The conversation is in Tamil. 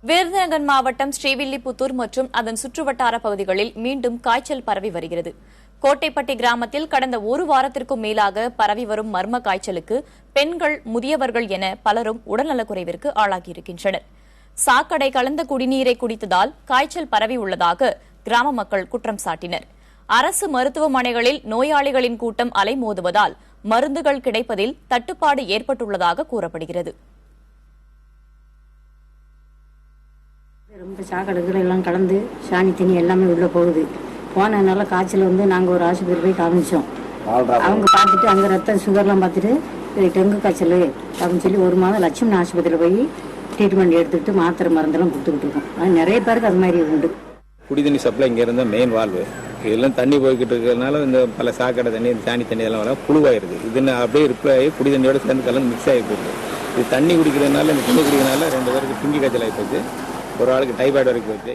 விருதுநகர் மாவட்டம் ஸ்ரீவில்லிபுத்தூர் மற்றும் அதன் சுற்றுவட்டார பகுதிகளில் மீண்டும் காய்ச்சல் பரவி வருகிறது. கோட்டைப்பட்டி கிராமத்தில் கடந்த ஒரு வாரத்திற்கும் மேலாக பரவி வரும் மர்ம காய்ச்சலுக்கு பெண்கள், முதியவர்கள் என பலரும் உடல்நலக்குறைவிற்கு ஆளாகியிருக்கின்றனர். சாக்கடை கலந்த குடிநீரை குடித்ததால் காய்ச்சல் பரவி உள்ளதாக கிராம மக்கள் குற்றம் சாட்டினர். அரசு மருத்துவமனைகளில் நோயாளிகளின் கூட்டம் அலைமோதுவதால் மருந்துகள் கிடைப்பதில் தட்டுப்பாடு ஏற்பட்டுள்ளதாக கூறப்படுகிறது. ரொம்ப சாக்கடைகள் எல்லாம் கலந்து சாணி தண்ணி எல்லாமே உள்ள போகுது. போனதுனால காய்ச்சல் நாங்கள் ஒரு ஆஸ்பத்திரி போய் காமிச்சோம். அவங்க பார்த்துட்டு அங்கே ரத்தம் சுகர்லாம் பார்த்துட்டு டெங்கு காய்ச்சல் அப்படின்னு சொல்லி ஒரு மாதம் லட்சுமி ஆஸ்பத்திரியில் போய் ட்ரீட்மெண்ட் எடுத்துக்கிட்டு மாத்திரை மருந்தெல்லாம் கொடுத்துக்கிட்டு இருக்கோம். அது நிறைய பேருக்கு அது மாதிரி உண்டு. குடிதண்ணி சப்ளை இங்கே இருந்தால் மெயின் வால்வு இதெல்லாம் தண்ணி போய்கிட்டு இருக்கிறதுனால இந்த பல சாக்கடை தண்ணி, சாணி தண்ணி இதெல்லாம் வர புழுவாயிருது. இதுன்னு அப்படியே ரிப்ளை ஆகி குடிதண்ணியோட சேர்ந்து கலந்து மிக்ஸ் ஆகி போகுது. இது தண்ணி குடிக்கிறதுனால, இந்த தண்ணி குடிக்கிறதுனால 2 பேருக்கு திங்கி காய்ச்சல் ஆகி போச்சு. ஒரு ஆளுக்கு டைபாய்டு வரைக்கும் போச்சு.